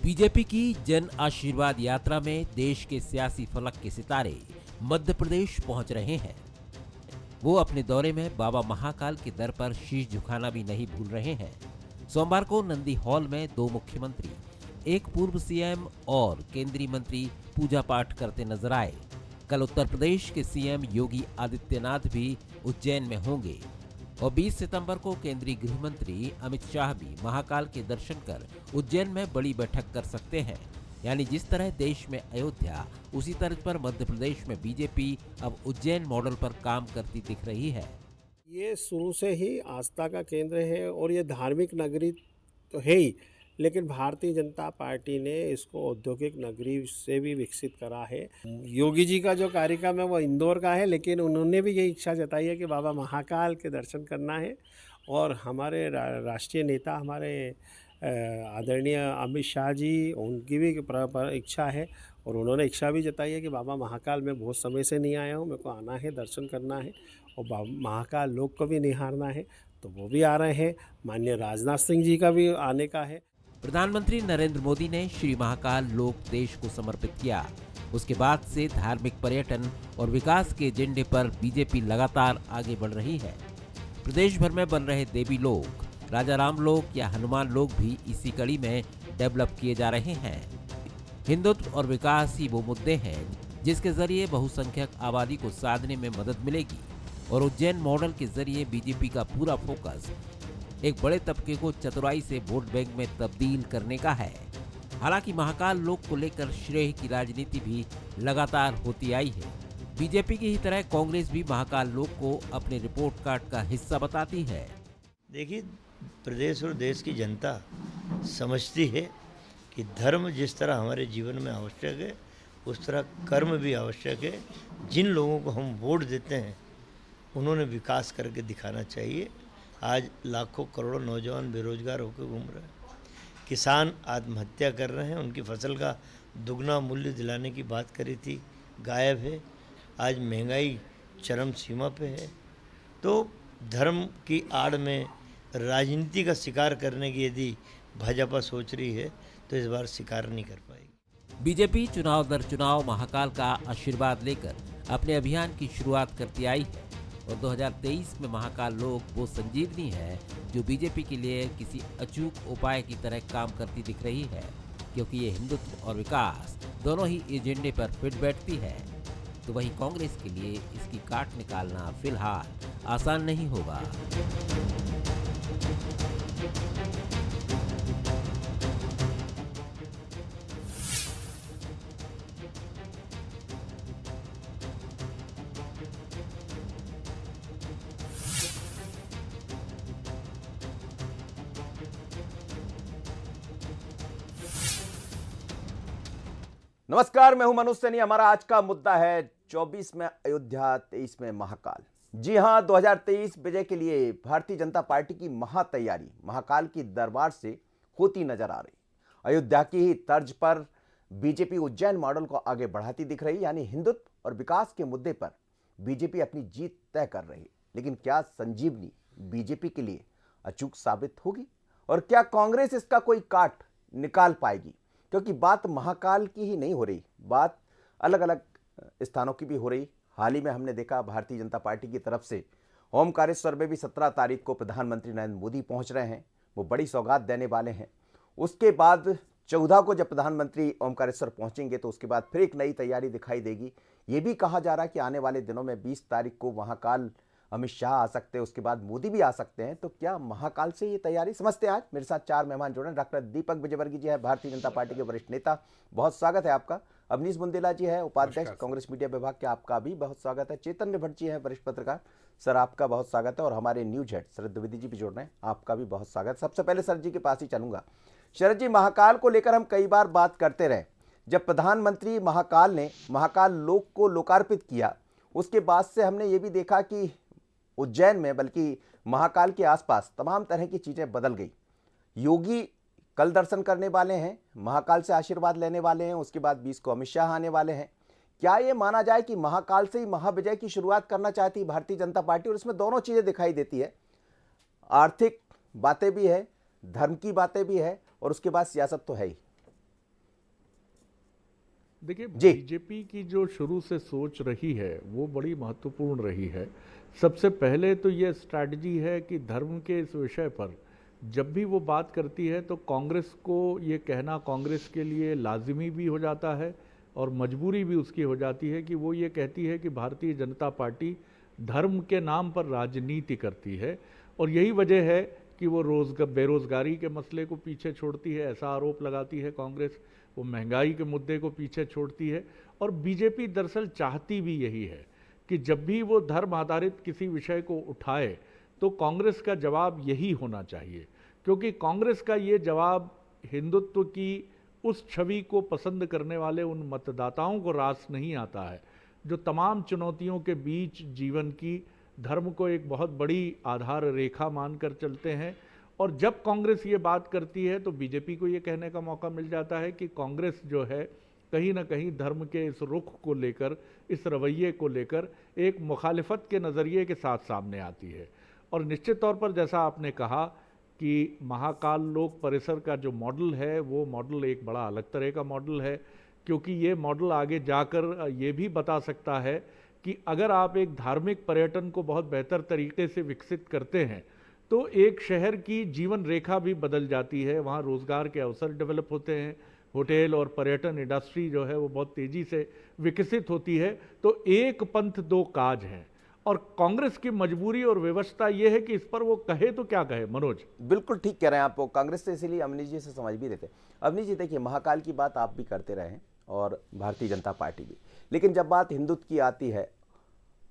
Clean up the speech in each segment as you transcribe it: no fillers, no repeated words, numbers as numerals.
BJP की जन आशीर्वाद यात्रा में देश के सियासी फलक के सितारे मध्य प्रदेश पहुंच रहे हैं। वो अपने दौरे में बाबा महाकाल के दर पर शीश झुकाना भी नहीं भूल रहे हैं। सोमवार को नंदी हॉल में दो मुख्यमंत्री, एक पूर्व सीएम और केंद्रीय मंत्री पूजा पाठ करते नजर आए। कल उत्तर प्रदेश के सीएम योगी आदित्यनाथ भी उज्जैन में होंगे और 20 सितंबर को केंद्रीय गृह मंत्री अमित शाह भी महाकाल के दर्शन कर उज्जैन में बड़ी बैठक कर सकते हैं। यानी जिस तरह देश में अयोध्या, उसी तर्ज पर मध्य प्रदेश में बीजेपी अब उज्जैन मॉडल पर काम करती दिख रही है। ये शुरू से ही आस्था का केंद्र है और ये धार्मिक नगरी तो है ही, लेकिन भारतीय जनता पार्टी ने इसको औद्योगिक नगरी से भी विकसित करा है। योगी जी का जो कार्यक्रम है वो इंदौर का है, लेकिन उन्होंने भी ये इच्छा जताई है कि बाबा महाकाल के दर्शन करना है। और हमारे राष्ट्रीय नेता, हमारे आदरणीय अमित शाह जी, उनकी भी इच्छा है और उन्होंने इच्छा भी जताई है कि बाबा महाकाल में बहुत समय से नहीं आया हूँ, मेरे को आना है, दर्शन करना है और बाबा महाकाल लोक को भी निहारना है, तो वो भी आ रहे हैं। माननीय राजनाथ सिंह जी का भी आने का है। प्रधानमंत्री नरेंद्र मोदी ने श्री महाकाल लोक देश को समर्पित किया। उसके बाद से धार्मिक पर्यटन और विकास के एजेंडे पर बीजेपी लगातार आगे बढ़ रही है। प्रदेश भर में बन रहे देवी लोक, राजा राम लोक या हनुमान लोक भी इसी कड़ी में डेवलप किए जा रहे हैं। हिंदुत्व और विकास ही वो मुद्दे हैं जिसके जरिए बहुसंख्यक आबादी को साधने में मदद मिलेगी और उज्जैन मॉडल के जरिए बीजेपी का पूरा फोकस एक बड़े तबके को चतुराई से वोट बैंक में तब्दील करने का है। हालांकि महाकाल लोक को लेकर श्रेय की राजनीति भी लगातार होती आई है। बीजेपी की ही तरह कांग्रेस भी महाकाल लोक को अपने रिपोर्ट कार्ड का हिस्सा बताती है। देखिए, प्रदेश और देश की जनता समझती है कि धर्म जिस तरह हमारे जीवन में आवश्यक है, उस तरह कर्म भी आवश्यक है। जिन लोगों को हम वोट देते हैं उन्होंने विकास करके दिखाना चाहिए। आज लाखों करोड़ों नौजवान बेरोजगार होकर घूम रहे हैं, किसान आत्महत्या कर रहे हैं, उनकी फसल का दुगना मूल्य दिलाने की बात करी थी, गायब है। आज महंगाई चरम सीमा पे है। तो धर्म की आड़ में राजनीति का शिकार करने की यदि भाजपा सोच रही है तो इस बार शिकार नहीं कर पाएगी। बीजेपी चुनाव दर चुनाव महाकाल का आशीर्वाद लेकर अपने अभियान की शुरुआत करती आई है और 2023 में महाकाल लोक वो संजीवनी है जो बीजेपी के लिए किसी अचूक उपाय की तरह काम करती दिख रही है, क्योंकि ये हिंदुत्व और विकास दोनों ही एजेंडे पर फिट बैठती है। तो वहीं कांग्रेस के लिए इसकी काट निकालना फिलहाल आसान नहीं होगा। नमस्कार, मैं हूं मनोज सैनी। हमारा आज का मुद्दा है 24 में अयोध्या, 23 में महाकाल। जी हां, 2023 विजय के लिए भारतीय जनता पार्टी की महातैयारी महाकाल की दरबार से होती नजर आ रही। अयोध्या की ही तर्ज पर बीजेपी उज्जैन मॉडल को आगे बढ़ाती दिख रही, यानी हिंदुत्व और विकास के मुद्दे पर बीजेपी अपनी जीत तय कर रही। लेकिन क्या संजीवनी बीजेपी के लिए अचूक साबित होगी और क्या कांग्रेस इसका कोई काट निकाल पाएगी? क्योंकि बात महाकाल की ही नहीं हो रही, बात अलग अलग स्थानों की भी हो रही। हाल ही में हमने देखा भारतीय जनता पार्टी की तरफ से ओमकारेश्वर में भी 17 तारीख को प्रधानमंत्री नरेंद्र मोदी पहुंच रहे हैं, वो बड़ी सौगात देने वाले हैं। उसके बाद 14 को जब प्रधानमंत्री ओमकारेश्वर पहुंचेंगे तो उसके बाद फिर एक नई तैयारी दिखाई देगी। ये भी कहा जा रहा है कि आने वाले दिनों में 20 तारीख को महाकाल अमित शाह आ सकते हैं, उसके बाद मोदी भी आ सकते हैं। तो क्या महाकाल से ये तैयारी? समझते हैं। आज मेरे साथ 4 मेहमान जुड़े हैं। डॉक्टर दीपक विजयवर्गीय जी है, भारतीय जनता पार्टी के वरिष्ठ नेता, बहुत स्वागत है आपका। अवनीश बुंदेला जी है, उपाध्यक्ष कांग्रेस मीडिया विभाग के, आपका भी बहुत स्वागत है। चैतन्य भट्ट जी है, वरिष्ठ पत्रकार, सर आपका बहुत स्वागत है। और हमारे न्यूज हेड शरद द्विवेदी जी भी जुड़ रहे हैं, आपका भी बहुत स्वागत। सबसे पहले सर जी के पास ही चलूंगा। शरद जी, महाकाल को लेकर हम कई बार बात करते रहे। जब प्रधानमंत्री महाकाल ने महाकाल लोक को लोकार्पित किया, उसके बाद से हमने ये भी देखा कि उज्जैन में, बल्कि महाकाल के आसपास तमाम तरह की चीजें बदल गई। योगी कल दर्शन करने वाले हैं, महाकाल से आशीर्वाद लेने वाले हैं, उसके बाद 20 को अमित शाह आने वाले हैं। क्या ये माना जाए कि महाकाल से ही महाविजय की शुरुआत करना चाहती भारतीय जनता पार्टी? और इसमें दोनों चीजें दिखाई देती है, आर्थिक बातें भी है, धर्म की बातें भी है और उसके बाद सियासत तो है ही। देखिए, जी। बीजेपी की जो शुरू से सोच रही है वो बड़ी महत्वपूर्ण रही है। सबसे पहले तो ये स्ट्रैटेजी है कि धर्म के इस विषय पर जब भी वो बात करती है तो कांग्रेस को ये कहना कांग्रेस के लिए लाजिमी भी हो जाता है और मजबूरी भी उसकी हो जाती है कि वो ये कहती है कि भारतीय जनता पार्टी धर्म के नाम पर राजनीति करती है। और यही वजह है कि वो बेरोजगारी के मसले को पीछे छोड़ती है, ऐसा आरोप लगाती है कांग्रेस। वो महंगाई के मुद्दे को पीछे छोड़ती है। और बीजेपी दरअसल चाहती भी यही है कि जब भी वो धर्म आधारित किसी विषय को उठाए तो कांग्रेस का जवाब यही होना चाहिए, क्योंकि कांग्रेस का ये जवाब हिंदुत्व की उस छवि को पसंद करने वाले उन मतदाताओं को रास नहीं आता है जो तमाम चुनौतियों के बीच जीवन की धर्म को एक बहुत बड़ी आधार रेखा मानकर चलते हैं। और जब कांग्रेस ये बात करती है तो बीजेपी को ये कहने का मौका मिल जाता है कि कांग्रेस जो है कहीं ना कहीं धर्म के इस रुख को लेकर, इस रवैये को लेकर एक मुखालिफत के नज़रिए के साथ सामने आती है। और निश्चित तौर पर जैसा आपने कहा कि महाकाल लोक परिसर का जो मॉडल है वो मॉडल एक बड़ा अलग तरह का मॉडल है, क्योंकि ये मॉडल आगे जाकर ये भी बता सकता है कि अगर आप एक धार्मिक पर्यटन को बहुत बेहतर तरीके से विकसित करते हैं तो एक शहर की जीवन रेखा भी बदल जाती है, वहाँ रोज़गार के अवसर डेवलप होते हैं, होटल और पर्यटन इंडस्ट्री जो है वो बहुत तेज़ी से विकसित होती है। तो एक पंथ दो काज हैं और कांग्रेस की मजबूरी और व्यवस्था ये है कि इस पर वो कहे तो क्या कहे। मनोज, बिल्कुल ठीक कह रहे हैं आप। कांग्रेस से इसीलिए अवनीश जी से समझ भी देते। अवनीश जी देखिए, महाकाल की बात आप भी करते रहे हैं और भारतीय जनता पार्टी भी, लेकिन जब बात हिंदुत्व की आती है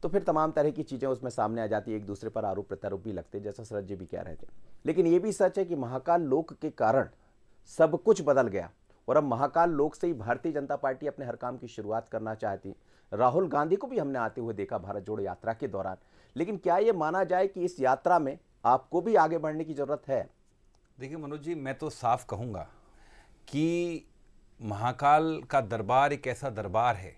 तो फिर तमाम तरह की चीज़ें उसमें सामने आ जाती है, एक दूसरे पर आरोप प्रत्यारोप भी लगते हैं, जैसा शरद जी भी कह रहे थे। लेकिन ये भी सच है कि महाकाल लोक के कारण सब कुछ बदल गया और अब महाकाल लोक से ही भारतीय जनता पार्टी अपने हर काम की शुरुआत करना चाहती। राहुल गांधी को भी हमने आते हुए देखा भारत जोड़ो यात्रा के दौरान। लेकिन क्या ये माना जाए कि इस यात्रा में आपको भी आगे बढ़ने की जरूरत है? देखिए मनोज जी, मैं तो साफ कहूँगा कि महाकाल का दरबार एक ऐसा दरबार है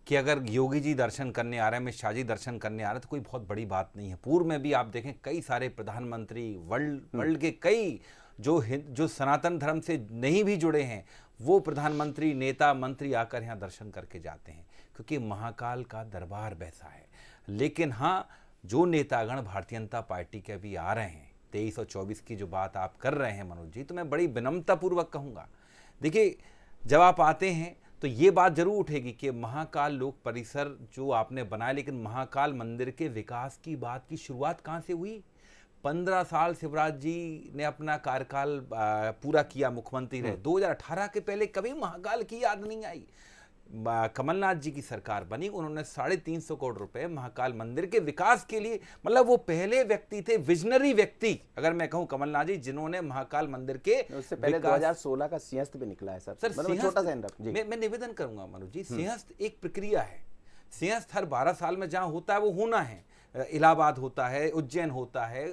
कि अगर योगी जी दर्शन करने आ रहे हैं, अमित शाह जी दर्शन करने आ रहे हैं तो कोई बहुत बड़ी बात नहीं है। पूर्व में भी आप देखें कई सारे प्रधानमंत्री, वर्ल्ड के कई जो सनातन धर्म से नहीं भी जुड़े हैं वो प्रधानमंत्री, नेता, मंत्री आकर यहाँ दर्शन करके जाते हैं, क्योंकि महाकाल का दरबार वैसा है। लेकिन हाँ, जो नेतागण भारतीय जनता पार्टी के भी आ रहे हैं, 23 और 24 की जो बात आप कर रहे हैं मनोज जी, तो मैं बड़ी विनम्रतापूर्वक कहूँगा, देखिए जब आप आते हैं तो ये बात जरूर उठेगी कि महाकाल लोक परिसर जो आपने बनाया, लेकिन महाकाल मंदिर के विकास की बात की शुरुआत कहाँ से हुई? 15 साल शिवराज जी ने अपना कार्यकाल पूरा किया, मुख्यमंत्री रहे। 2018 के पहले कभी महाकाल की याद नहीं आई। कमलनाथ जी की सरकार बनी, उन्होंने 350 करोड़ रुपए महाकाल मंदिर के विकास के लिए, मतलब वो पहले व्यक्ति थे, विजनरी व्यक्ति अगर मैं कहूं कमलनाथ जी, जिन्होंने महाकाल मंदिर के उससे पहले 2016 का सिंहस्थ भी निकला है सर। सिंहस्थ, छोटा सा मैं निवेदन करूंगा मनोज जी, सिंहस्थ एक प्रक्रिया है। सिंहस्थ हर 12 साल में जहां होता है वो होना है। इलाहाबाद होता है, उज्जैन होता है,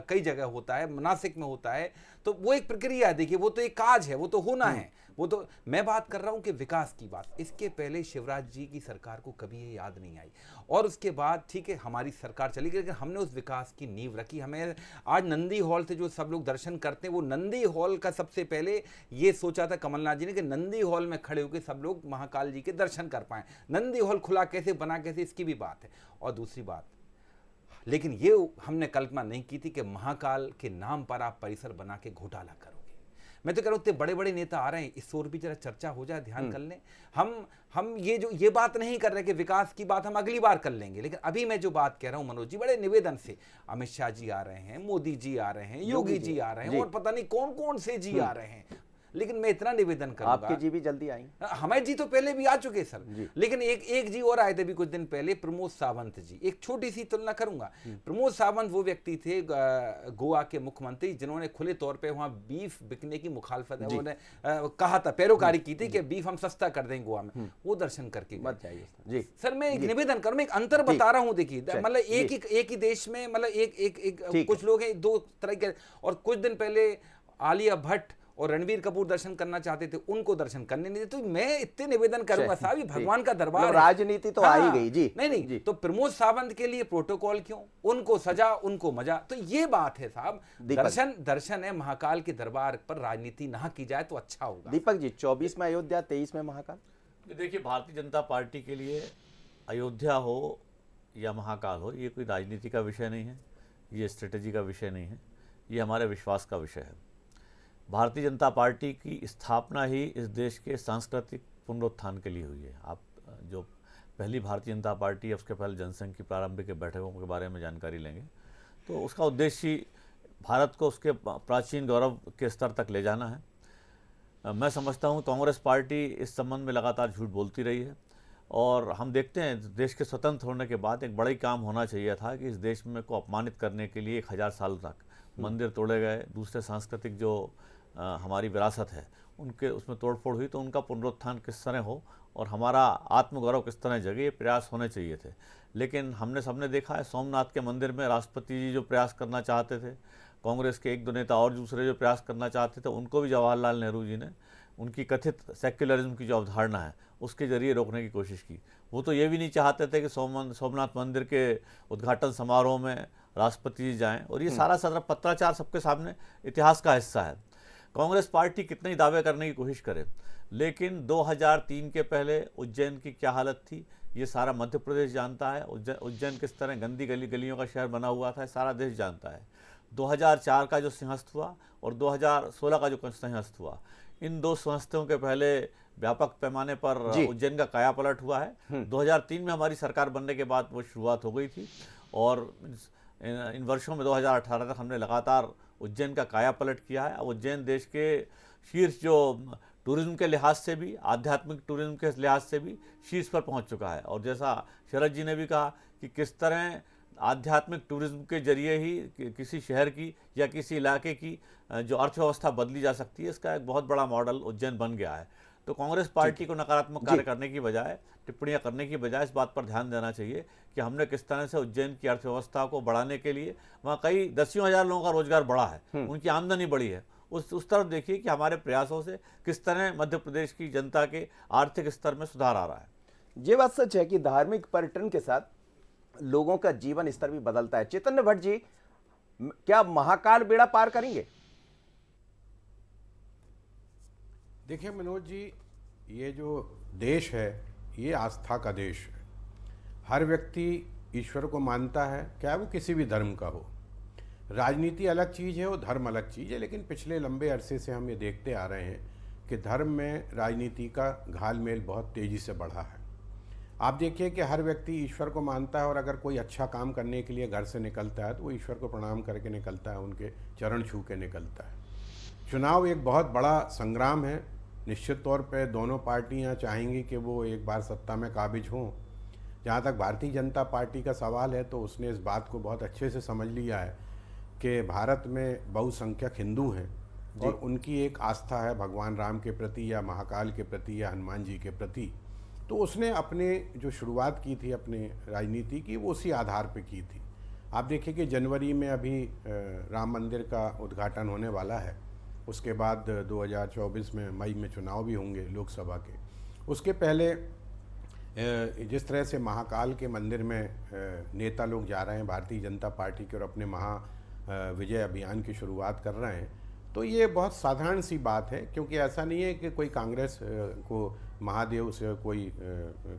कई जगह होता है, नासिक में होता है, तो वो एक प्रक्रिया है। देखिए वो तो एक काज है, वो तो होना है। वो तो मैं बात कर रहा हूं कि विकास की बात, इसके पहले शिवराज जी की सरकार को कभी ये याद नहीं आई। और उसके बाद ठीक है हमारी सरकार चली गई, लेकिन हमने उस विकास की नींव रखी। हमें आज नंदी हॉल से जो सब लोग दर्शन करते हैं, वो नंदी हॉल का सबसे पहले ये सोचा था कमलनाथ जी ने कि नंदी हॉल में खड़े होकर सब लोग महाकाल जी के दर्शन कर पाएं। नंदी हॉल खुला कैसे, बना कैसे, इसकी भी बात है। और दूसरी बात, लेकिन ये हमने कल्पना नहीं की थी कि महाकाल के नाम पर आप परिसर बना के घोटाला करोगे। मैं तो कह रहा हूँ इतने बड़े बड़े नेता आ रहे हैं, इस ओर भी जरा चर्चा हो जाए, ध्यान कर लें। हम ये बात नहीं कर रहे कि विकास की बात हम अगली बार कर लेंगे, लेकिन अभी मैं जो बात कह रहा हूँ मनोज जी, बड़े निवेदन से, अमित शाह जी आ रहे हैं, मोदी जी आ रहे हैं, योगी जी आ रहे हैं, और पता नहीं कौन कौन से जी आ रहे हैं, लेकिन मैं इतना निवेदन करूंगा, आपके जी भी जल्दी आएंगे। हमारे जी तो पहले भी आ चुके सर, लेकिन एक जी और आए थे भी कुछ दिन पहले, प्रमोद सावंत जी। एक छोटी सी तुलना करूंगा, प्रमोद सावंत वो व्यक्ति थे गोवा के मुख्यमंत्री जिन्होंने खुले तौर पे वहां बीफ बिकने की मुखालफत है, उन्होंने कहा था, पैरोकारी की थी कि बीफ हम सस्ता कर देंगे गोवा में, वो दर्शन करके मत जाइए जी। सर मैं एक निवेदन करूं, मैं एक अंतर बता रहा हूं, देखिए मतलब एक ही देश में, मतलब एक कुछ लोग हैं दो तरह के, और कुछ दिन पहले आलिया भट्ट और रणबीर कपूर दर्शन करना चाहते थे, उनको दर्शन करने नहीं देते। तो मैं इतने निवेदन करूंगा साहब, भगवान का दरबार है, राजनीति तो आ ही गई जी। नहीं तो प्रमोद सावंत के लिए प्रोटोकॉल क्यों, उनको सजा उनको मजा, तो ये बात है साहब। दर्शन है महाकाल के दरबार पर, राजनीति ना की जाए तो अच्छा होगा। दीपक जी, 24 में अयोध्या, 23 में महाकाल। देखिए, भारतीय जनता पार्टी के लिए अयोध्या हो या महाकाल हो, ये कोई राजनीति का विषय नहीं है, ये स्ट्रेटजी का विषय नहीं है, ये हमारे विश्वास का विषय है। भारतीय जनता पार्टी की स्थापना ही इस देश के सांस्कृतिक पुनरुत्थान के लिए हुई है। आप जो पहली भारतीय जनता पार्टी है, उसके पहले जनसंघ की प्रारंभिक बैठकों के बारे में जानकारी लेंगे तो उसका उद्देश्य ही भारत को उसके प्राचीन गौरव के स्तर तक ले जाना है। मैं समझता हूँ कांग्रेस पार्टी इस संबंध में लगातार झूठ बोलती रही है और हम देखते हैं देश के स्वतंत्र होने के बाद एक बड़ा ही काम होना चाहिए था कि इस देश में को अपमानित करने के लिए 1000 साल तक मंदिर तोड़े गए, दूसरे सांस्कृतिक जो हमारी विरासत है उनके उसमें तोड़फोड़ हुई, तो उनका पुनरुत्थान किस तरह हो और हमारा आत्मगौरव किस तरह जगे, ये प्रयास होने चाहिए थे। लेकिन हमने सबने देखा है सोमनाथ के मंदिर में राष्ट्रपति जी जो प्रयास करना चाहते थे, कांग्रेस के एक दो नेता और दूसरे जो प्रयास करना चाहते थे, उनको भी जवाहरलाल नेहरू जी ने उनकी कथित सेक्युलरिज्म की जो अवधारणा है उसके जरिए रोकने की कोशिश की। वो तो ये भी नहीं चाहते थे कि सोमनाथ मंदिर के उद्घाटन समारोह में राष्ट्रपति जी जाएं, और ये सारा पत्राचार सबके सामने इतिहास का हिस्सा है। कांग्रेस पार्टी कितने ही दावे करने की कोशिश करे, लेकिन 2003 के पहले उज्जैन की क्या हालत थी ये सारा मध्य प्रदेश जानता है। उज्जैन किस तरह गंदी गलियों का शहर बना हुआ था सारा देश जानता है। 2004 का जो सिंहस्थ हुआ और 2016 का जो सिंहस्थ हुआ, इन दो संस्थाओं के पहले व्यापक पैमाने पर उज्जैन का कायापलट हुआ है। 2003 में हमारी सरकार बनने के बाद वो शुरुआत हो गई थी और इन वर्षों में 2018 तक हमने लगातार उज्जैन का कायापलट किया है। अब उज्जैन देश के शीर्ष जो टूरिज्म के लिहाज से भी, आध्यात्मिक टूरिज्म के लिहाज से भी शीर्ष पर पहुंच चुका है। और जैसा शरद जी ने भी कहा कि किस तरह आध्यात्मिक टूरिज्म के जरिए ही किसी शहर की या किसी इलाके की जो अर्थव्यवस्था बदली जा सकती है, इसका एक बहुत बड़ा मॉडल उज्जैन बन गया है। तो कांग्रेस पार्टी को नकारात्मक कार्य करने की बजाय, टिप्पणियां करने की बजाय इस बात पर ध्यान देना चाहिए कि हमने किस तरह से उज्जैन की अर्थव्यवस्था को बढ़ाने के लिए, वहाँ कई दसियों हजार लोगों का रोजगार बढ़ा है, उनकी आमदनी बढ़ी है, उस तरफ देखिए कि हमारे प्रयासों से किस तरह मध्य प्रदेश की जनता के आर्थिक स्तर में सुधार आ रहा है। ये बात सच है कि धार्मिक पर्यटन के साथ लोगों का जीवन स्तर भी बदलता है। चैतन्य भट्ट जी, क्या महाकाल बेड़ा पार करेंगे? देखिए मनोज जी, ये जो देश है ये आस्था का देश है। हर व्यक्ति ईश्वर को मानता है, क्या वो किसी भी धर्म का हो। राजनीति अलग चीज़ है और धर्म अलग चीज़ है, लेकिन पिछले लंबे अरसे से हम ये देखते आ रहे हैं कि धर्म में राजनीति का घालमेल बहुत तेज़ी से बढ़ा है। आप देखिए कि हर व्यक्ति ईश्वर को मानता है और अगर कोई अच्छा काम करने के लिए घर से निकलता है तो वो ईश्वर को प्रणाम करके निकलता है, उनके चरण छू के निकलता है। चुनाव एक बहुत बड़ा संग्राम है। निश्चित तौर पे दोनों पार्टियां चाहेंगी कि वो एक बार सत्ता में काबिज हों। जहाँ तक भारतीय जनता पार्टी का सवाल है तो उसने इस बात को बहुत अच्छे से समझ लिया है कि भारत में बहुसंख्यक हिंदू हैं और उनकी एक आस्था है भगवान राम के प्रति या महाकाल के प्रति या हनुमान जी के प्रति। तो उसने अपने जो शुरुआत की थी अपने राजनीति की, वो उसी आधार पे की थी। आप देखिए कि जनवरी में अभी राम मंदिर का उद्घाटन होने वाला है, उसके बाद 2024 में मई में चुनाव भी होंगे लोकसभा के। उसके पहले जिस तरह से महाकाल के मंदिर में नेता लोग जा रहे हैं भारतीय जनता पार्टी के और अपने विजय अभियान की शुरुआत कर रहे हैं, तो ये बहुत साधारण सी बात है, क्योंकि ऐसा नहीं है कि कोई कांग्रेस को महादेव से कोई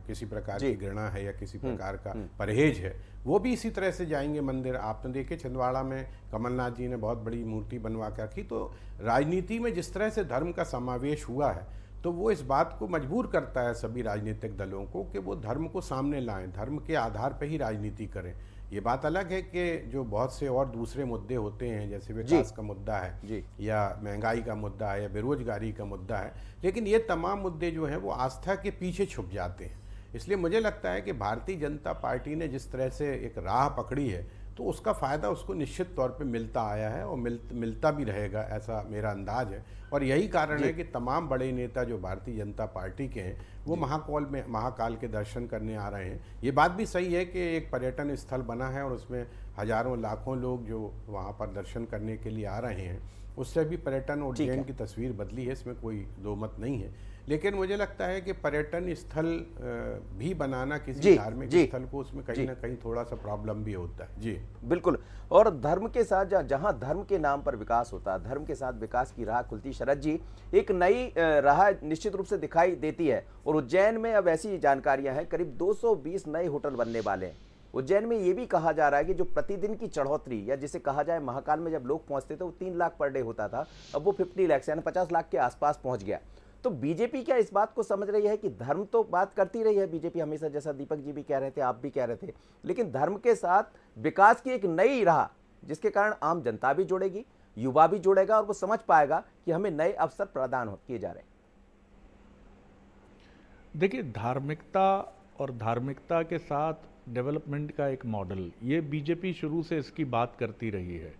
किसी प्रकार की घृणा है या किसी प्रकार का परहेज है। वो भी इसी तरह से जाएंगे मंदिर। आपने देखे छिंदवाड़ा में कमलनाथ जी ने बहुत बड़ी मूर्ति बनवा के रखी। तो राजनीति में जिस तरह से धर्म का समावेश हुआ है तो वो इस बात को मजबूर करता है सभी राजनीतिक दलों को कि वो धर्म को सामने लाएं, धर्म के आधार पर ही राजनीति करें। ये बात अलग है कि जो बहुत से और दूसरे मुद्दे होते हैं, जैसे विकास का मुद्दा है या महंगाई का मुद्दा है या बेरोजगारी का मुद्दा है, लेकिन ये तमाम मुद्दे जो हैं वो आस्था के पीछे छुप जाते हैं। इसलिए मुझे लगता है कि भारतीय जनता पार्टी ने जिस तरह से एक राह पकड़ी है तो उसका फ़ायदा उसको निश्चित तौर पे मिलता आया है और मिलता भी रहेगा, ऐसा मेरा अंदाज है। और यही कारण है कि तमाम बड़े नेता जो भारतीय जनता पार्टी के हैं वो महाकाल के दर्शन करने आ रहे हैं। ये बात भी सही है कि एक पर्यटन स्थल बना है और उसमें हजारों लाखों लोग जो वहाँ पर दर्शन करने के लिए आ रहे हैं, उससे भी पर्यटन और उज्जैन की तस्वीर बदली है, इसमें कोई दो मत नहीं है। लेकिन मुझे लगता है कि पर्यटन स्थल भी बनाना किसी जी, धार्मिक जी, स्थल को, उसमें कहीं ना कहीं थोड़ा सा प्रॉब्लम भी होता है। जी बिल्कुल। और धर्म के साथ जहां धर्म के नाम पर विकास होता है, धर्म के साथ विकास की राह खुलती। शरद जी, एक नई राह निश्चित रूप से दिखाई देती है और उज्जैन में अब ऐसी जानकारियां हैं करीब 220 नए होटल बनने वाले हैं। उज्जैन में ये भी कहा जा रहा है कि जो प्रतिदिन की चढ़ोतरी, या जिसे कहा जाए महाकाल में जब लोग पहुंचते थे वो 3 लाख पर डे होता था, अब वो 50 लाख यानी 50 लाख के आसपास पहुंच गया। तो बीजेपी क्या इस बात को समझ रही है कि धर्म तो बात करती रही है बीजेपी हमेशा, जैसा दीपक जी भी कह रहे थे, आप भी कह रहे थे, लेकिन धर्म के साथ विकास की एक नई राह, जिसके कारण आम जनता भी जुड़ेगी, युवा भी जुड़ेगा और वो समझ पाएगा कि हमें नए अवसर प्रदान किए जा रहे हैं। देखिए, धार्मिकता और धार्मिकता के साथ डेवलपमेंट का एक मॉडल, ये बीजेपी शुरू से इसकी बात करती रही है।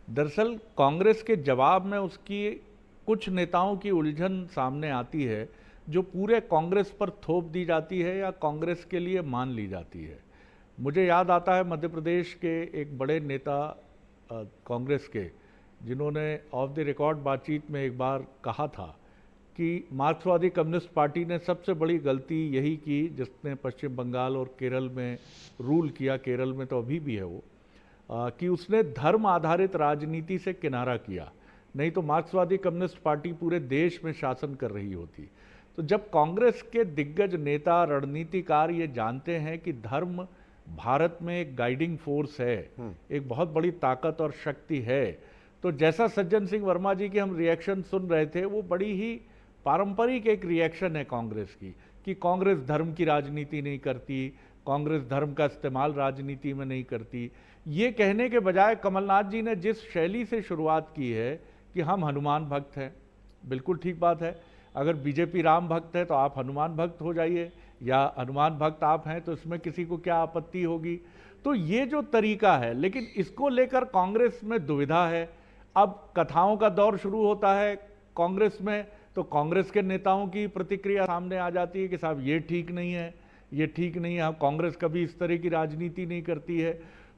दरअसल कांग्रेस के जवाब में उसकी कुछ नेताओं की उलझन सामने आती है जो पूरे कांग्रेस पर थोप दी जाती है या कांग्रेस के लिए मान ली जाती है। मुझे याद आता है मध्य प्रदेश के एक बड़े नेता कांग्रेस के, जिन्होंने ऑफ द रिकॉर्ड बातचीत में एक बार कहा था कि मार्क्सवादी कम्युनिस्ट पार्टी ने सबसे बड़ी गलती यही की जिसने पश्चिम बंगाल और केरल में रूल किया, केरल में तो अभी भी है वो, कि उसने धर्म आधारित राजनीति से किनारा किया, नहीं तो मार्क्सवादी कम्युनिस्ट पार्टी पूरे देश में शासन कर रही होती। तो जब कांग्रेस के दिग्गज नेता, रणनीतिकार ये जानते हैं कि धर्म भारत में एक गाइडिंग फोर्स है, एक बहुत बड़ी ताकत और शक्ति है, तो जैसा सज्जन सिंह वर्मा जी की हम रिएक्शन सुन रहे थे, वो बड़ी ही पारंपरिक एक रिएक्शन है कांग्रेस की, कि कांग्रेस धर्म की राजनीति नहीं करती, कांग्रेस धर्म का इस्तेमाल राजनीति में नहीं करती। ये कहने के बजाय कमलनाथ जी ने जिस शैली से शुरुआत की है कि हम हनुमान भक्त हैं, बिल्कुल ठीक बात है। अगर बीजेपी राम भक्त है तो आप हनुमान भक्त हो जाइए, या हनुमान भक्त आप हैं तो इसमें किसी को क्या आपत्ति होगी। तो ये जो तरीका है, लेकिन इसको लेकर कांग्रेस में दुविधा है। अब कथाओं का दौर शुरू होता है कांग्रेस में, तो कांग्रेस के नेताओं की प्रतिक्रिया सामने आ जाती है कि साहब ये ठीक नहीं है, ये ठीक नहीं है, कांग्रेस कभी इस तरह की राजनीति नहीं करती है।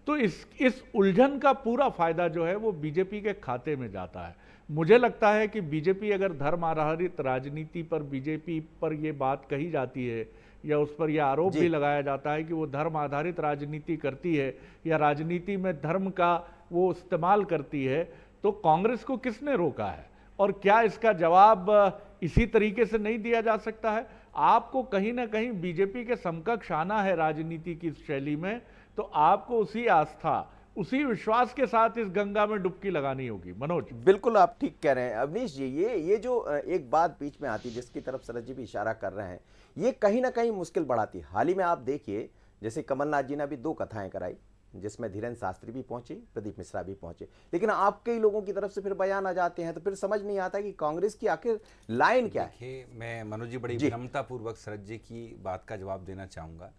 तो इस उलझन का पूरा फायदा जो है वो बीजेपी के खाते में जाता है। मुझे लगता है कि बीजेपी अगर धर्म आधारित राजनीति पर, बीजेपी पर ये बात कही जाती है या उस पर यह आरोप भी लगाया जाता है कि वो धर्म आधारित राजनीति करती है या राजनीति में धर्म का वो इस्तेमाल करती है, तो कांग्रेस को किसने रोका है? और क्या इसका जवाब इसी तरीके से नहीं दिया जा सकता है? आपको कहीं ना कहीं बीजेपी के समकक्ष आना है राजनीति की शैली में, तो आपको उसी आस्था, उसी विश्वास के साथ इस गंगा में डुबकी लगानी होगी। मनोज, बिल्कुल आप ठीक कह रहे हैं। अवनीश जी, ये जो एक बात बीच में आती है जिसकी तरफ शरद जी भी इशारा कर रहे हैं, ये कहीं ना कहीं मुश्किल बढ़ाती है। हाल ही में आप देखिए, जैसे कमलनाथ जी ने अभी 2 कथाएं कराई, जिसमें धीरेन्द्र शास्त्री भी पहुंचे, प्रदीप मिश्रा भी पहुंचे, लेकिन आपके ही लोगों की तरफ से फिर बयान आ जाते हैं, तो फिर समझ नहीं आता कि कांग्रेस की आखिर लाइन क्या है। देखिए, मैं मनोज जी बड़ी विनम्रतापूर्वक शरद जी की बात का जवाब देना चाहूँगा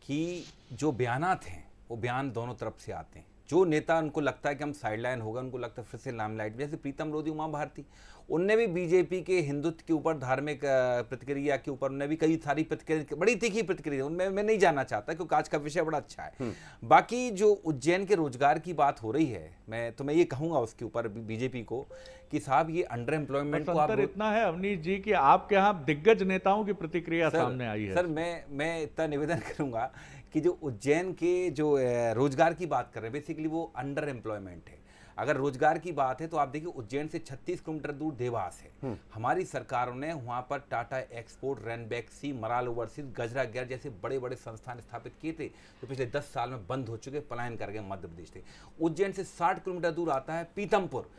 कि जो बयानात हैं वो बयान दोनों तरफ से आते हैं। जो नेता उनको लगता है कि हम साइडलाइन होगा, उनको लगता है फिर से लाइमलाइट, जैसे प्रीतम लोधी, उमा भारती, उनने भी बीजेपी के हिंदुत्व के ऊपर, धार्मिक प्रतिक्रिया के ऊपर उन्होंने भी कई सारी प्रतिक्रिया, बड़ी तीखी प्रतिक्रिया, उनमें मैं नहीं जानना चाहता क्योंकि आज का विषय बड़ा अच्छा है। बाकी जो उज्जैन के रोजगार की बात हो रही है, मैं ये कहूँगा उसके ऊपर बीजेपी को कि साहब ये अंडर एम्प्लॉयमेंट को आप, इतना है अवनीश जी कि आपके यहाँ दिग्गज नेताओं की प्रतिक्रिया सामने आई है। सर मैं इतना निवेदन करूंगा कि जो उज्जैन के जो रोजगार की बात कर रहे हैं, बेसिकली वो अंडर एम्प्लॉयमेंट है। अगर रोजगार की बात है तो आप देखिए, उज्जैन से 36 किलोमीटर दूर देवास है। हमारी सरकारों ने वहां पर Tata export, Ranbaxy, moral overseas, गजरा गेयर जैसे बड़े बड़े संस्थान स्थापित किए थे, जो पिछले 10 साल में बंद हो चुके, पलायन कर गए मध्य प्रदेश थे। उज्जैन से 60 किलोमीटर दूर आता है पीतमपुर।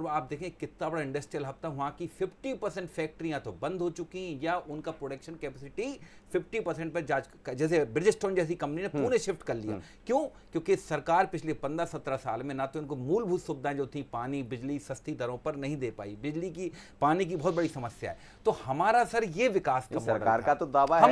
आप देखें कितना बड़ा इंडस्ट्रियल हब था, वहाँ की 50% फैक्ट्रियाँ तो बंद हो चुकी या उनका प्रोडक्शन कैपेसिटी 50% पर जैसे ब्रिजस्टोन जैसी कंपनी ने पुणे शिफ्ट कर लिया। क्यों? क्योंकि सरकार पिछले 15-17 साल में ना तो इनको मूलभूत सुविधाएं जो थी, पानी, बिजली सस्ती दरों पर नहीं दे पाई। बिजली की, पानी की बहुत बड़ी समस्या है। तो हमारा सर ये विकास का सरकार का तो दावा है,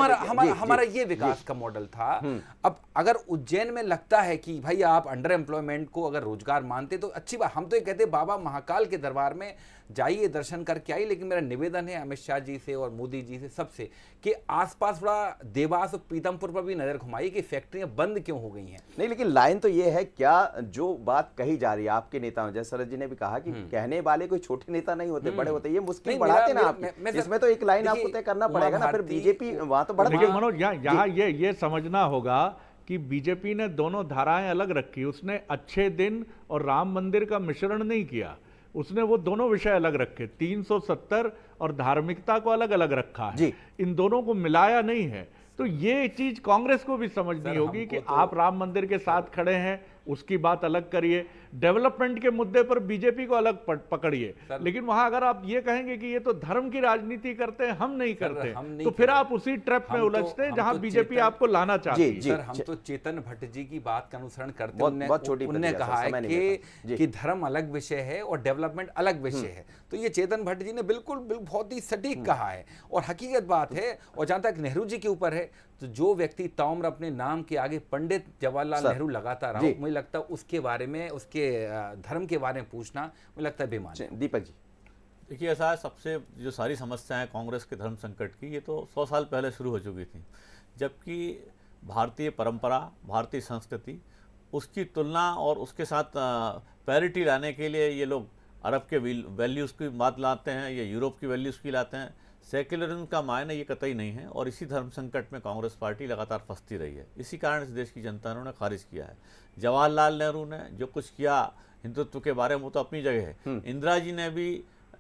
हमारा ये विकास का मॉडल था। अब अगर उज्जैन में लगता है कि भाई आप अंडर एम्प्लॉयमेंट को अगर रोजगार मानते तो अच्छी बात, हम तो ये कहते बाबा महाकाल के दरबार में जाइए, दर्शन करके आइए। लेकिन मेरा निवेदन है अमित शाह जी से और मोदी जी से, सबसे, कि आसपास थोड़ा देवास और पीतमपुर पर भी नजर घुमाइए कि फैक्ट्रियां बंद क्यों हो गई हैं। नहीं, लेकिन लाइन तो ये है, क्या जो बात कही जा रही है आपके नेताओं, जैसे शरद जी ने भी कहा कि कहने वाले कोई छोटे नेता नहीं होते, बड़े होते, ये मुश्किल बढ़ाते ना आप, इसमें तो एक लाइन आपको तय करना पड़ेगा ना, फिर बीजेपी वहां तो बढ़। देखिए मनोज, यहाँ ये समझना होगा कि बीजेपी ने दोनों धाराएं अलग रखी, उसने अच्छे दिन और राम मंदिर का मिश्रण नहीं किया, उसने वो दोनों विषय अलग रखे, 370 और धार्मिकता को अलग अलग रखा है, इन दोनों को मिलाया नहीं है। तो ये चीज कांग्रेस को भी समझनी होगी कि आप राम मंदिर के साथ खड़े हैं, उसकी बात अलग करिए, डेवलपमेंट के मुद्दे पर बीजेपी को अलग पकड़िए, लेकिन वहां अगर आप ये कहेंगे कि ये तो धर्म की राजनीति करते हैं, हम नहीं करते, तो फिर आप उसी ट्रैप में उलझते हैं जहां बीजेपी आपको लाना चाहती है। सर, हम तो चेतन भट्ट जी की बात का अनुसरण करते हैं, उन्होंने कहा है कि धर्म अलग विषय है और डेवलपमेंट अलग विषय है। तो ये चेतन भट्ट जी ने बिल्कुल बहुत ही सटीक कहा है और हकीकत बात है। और जहां तक नेहरू जी के ऊपर है, तो जो व्यक्ति ताउम्र अपने नाम के आगे पंडित जवाहरलाल नेहरू लगाता रहा, मुझे लगता है उसके बारे में, उसके धर्म के बारे में पूछना मुझे लगता है बेमानी। दीपक जी, देखिए, ऐसा है, सबसे जो सारी समस्याएं कांग्रेस के धर्म संकट की, ये तो 100 साल पहले शुरू हो चुकी थी, जबकि भारतीय परंपरा, भारतीय संस्कृति, उसकी तुलना और उसके साथ पैरिटी लाने के लिए ये लोग अरब के वैल्यूज़ की बात लाते हैं या यूरोप की वैल्यूज़ की लाते हैं। सेक्युलरिज्म का मायने ये कतई नहीं है और इसी धर्म संकट में कांग्रेस पार्टी लगातार फंसती रही है। इसी कारण इस देश की जनता ने उन्हें खारिज किया है। जवाहरलाल नेहरू ने जो कुछ किया हिंदुत्व के बारे में वो तो अपनी जगह है, इंदिरा जी ने भी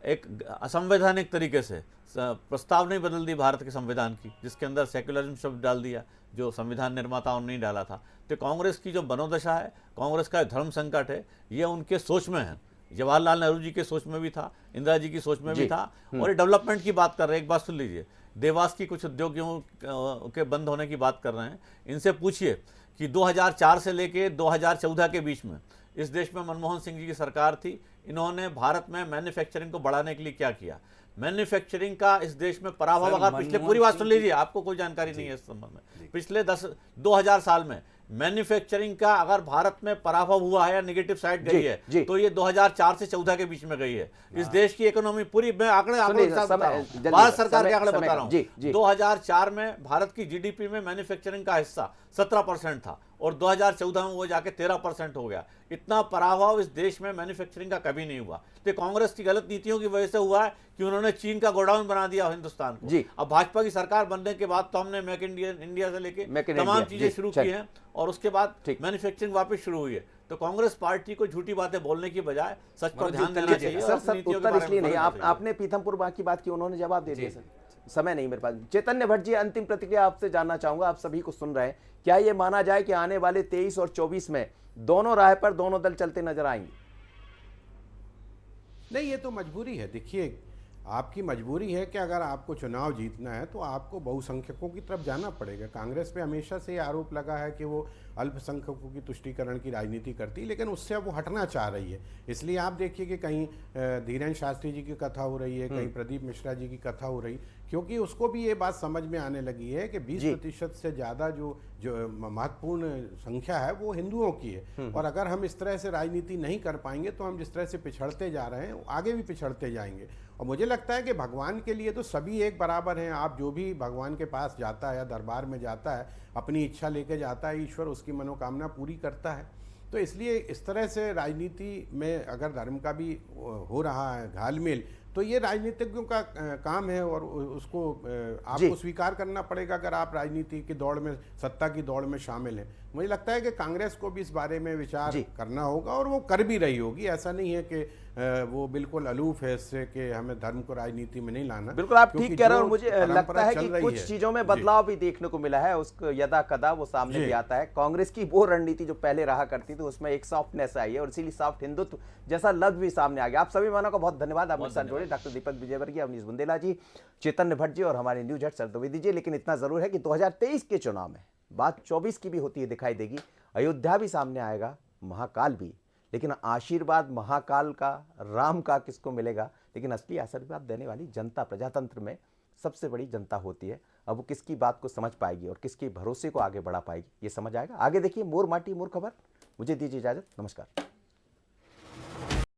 एक असंवैधानिक तरीके से प्रस्ताव नहीं बदल दी भारत के संविधान की, जिसके अंदर सेक्युलरिज्म शब्द डाल दिया जो संविधान निर्माताओं ने नहीं डाला था। तो कांग्रेस की जो मनोदशा है, कांग्रेस का धर्म संकट है, ये उनके सोच में है। जवाहरलाल नेहरू जी के सोच में भी था, इंदिरा जी की सोच में भी था। और ये डेवलपमेंट की बात कर रहे हैं, एक बात सुन लीजिए, देवास की कुछ उद्योगों के बंद होने की बात कर रहे हैं, इनसे पूछिए कि 2004 से लेके 2014 के बीच में इस देश में मनमोहन सिंह जी की सरकार थी, इन्होंने भारत में मैन्युफैक्चरिंग को बढ़ाने के लिए क्या किया। मैन्युफैक्चरिंग का इस देश में पराभव, अगर पिछले, पूरी बात सुन लीजिए, आपको कोई जानकारी नहीं है इस संबंध में, पिछले 2000 साल में मैन्युफैक्चरिंग का अगर भारत में पराभव हुआ है या नेगेटिव साइड गई है तो ये 2004 से 14 के बीच में गई है। इस देश की इकोनॉमी पूरी, मैं आंकड़े भारत सरकार के आंकड़े बता रहा हूँ, 2004 में भारत की जीडीपी में मैन्युफैक्चरिंग का हिस्सा 17% था और 2014 में वो जाके 13% हो गया। इतना पराभव इस देश में मैन्युफैक्चरिंग का कभी नहीं हुआ। तो कांग्रेस की गलत नीतियों की वजह से हुआ है कि उन्होंने चीन का गोडाउन बना दिया हिंदुस्तान को। अब भाजपा की सरकार बनने के बाद तो हमने मेक इंडिया से लेके तमाम चीजें शुरू की हैं और उसके बाद मैन्युफैक्चरिंग वापस शुरू हुई है। तो कांग्रेस पार्टी को झूठी बातें बोलने की बजाय सच पर ध्यान देना चाहिए। सर, उत्तर इसलिए नहीं, आपने पीथमपुर की बात की, उन्होंने जवाब दे दिया। सर, समय नहीं मेरे पास। चैतन्य भट्ट जी, अंतिम प्रतिक्रिया आपसे जानना चाहूंगा, आप सभी को सुन रहे हैं, क्या ये माना जाए कि आने वाले 23 और 24 में दोनों राह पर दोनों दल चलते नजर आएंगे? नहीं, ये तो मजबूरी है। देखिए, आपकी मजबूरी है कि अगर आपको चुनाव जीतना है तो आपको बहुसंख्यकों की तरफ जाना पड़ेगा। कांग्रेस पे हमेशा से ये आरोप लगा है कि वो अल्पसंख्यकों की तुष्टीकरण की राजनीति करती है, लेकिन उससे अब वो हटना चाह रही है। इसलिए आप देखिए कि कहीं धीरेन्द्र शास्त्री जी की कथा हो रही है, कहीं प्रदीप मिश्रा जी की कथा हो रही, क्योंकि उसको भी ये बात समझ में आने लगी है कि 20% से ज़्यादा जो महत्वपूर्ण संख्या है वो हिंदुओं की है। और अगर हम इस तरह से राजनीति नहीं कर पाएंगे तो हम जिस तरह से पिछड़ते जा रहे हैं आगे भी पिछड़ते जाएंगे। और मुझे लगता है कि भगवान के लिए तो सभी एक बराबर हैं। आप जो भी भगवान के पास जाता है या दरबार में जाता है, अपनी इच्छा लेके जाता है, ईश्वर उसकी मनोकामना पूरी करता है। तो इसलिए इस तरह से राजनीति में अगर धर्म का भी हो रहा है घालमेल, तो ये राजनीतिज्ञों का काम है और उसको आपको स्वीकार करना पड़ेगा अगर आप राजनीति की दौड़ में, सत्ता की दौड़ में शामिल हैं। मुझे लगता है कि कांग्रेस को भी इस बारे में विचार करना होगा और वो कर भी रही होगी। ऐसा नहीं है कि वो बिल्कुल अलूफ है इससे कि हमें धर्म को राजनीति में नहीं लाना। बिल्कुल आप ठीक कह रहे हैं और मुझे लगता है कि कुछ चीजों में बदलाव भी देखने को मिला है, उसको यदा कदा वो सामने भी आता है। कांग्रेस की वो रणनीति जो पहले रहा करती थी उसमें एक सॉफ्टनेस आई है और इसीलिए सॉफ्ट हिंदुत्व जैसा लफ्ज भी सामने आ गया। आप सभी मानों का बहुत धन्यवाद। आप मेरे साथ जोड़े डॉक्टर दीपक विजयवर्गीय, अवनीश बुंदेला जी, चैतन्य भट्ट जी और हमारे न्यूज हेड शरद द्विवेदी जी। लेकिन इतना जरूर है कि 2023 के चुनाव में बात 24 की भी होती है दिखाई देगी। अयोध्या भी सामने आएगा, महाकाल भी, लेकिन आशीर्वाद महाकाल का, राम का किसको मिलेगा? लेकिन असली आशीर्वाद देने वाली जनता, प्रजातंत्र में सबसे बड़ी जनता होती है। अब वो किसकी बात को समझ पाएगी और किसके भरोसे को आगे बढ़ा पाएगी, ये समझ आएगा। आगे देखिए मोर माटी मोर खबर। मुझे दीजिए इजाजत, नमस्कार।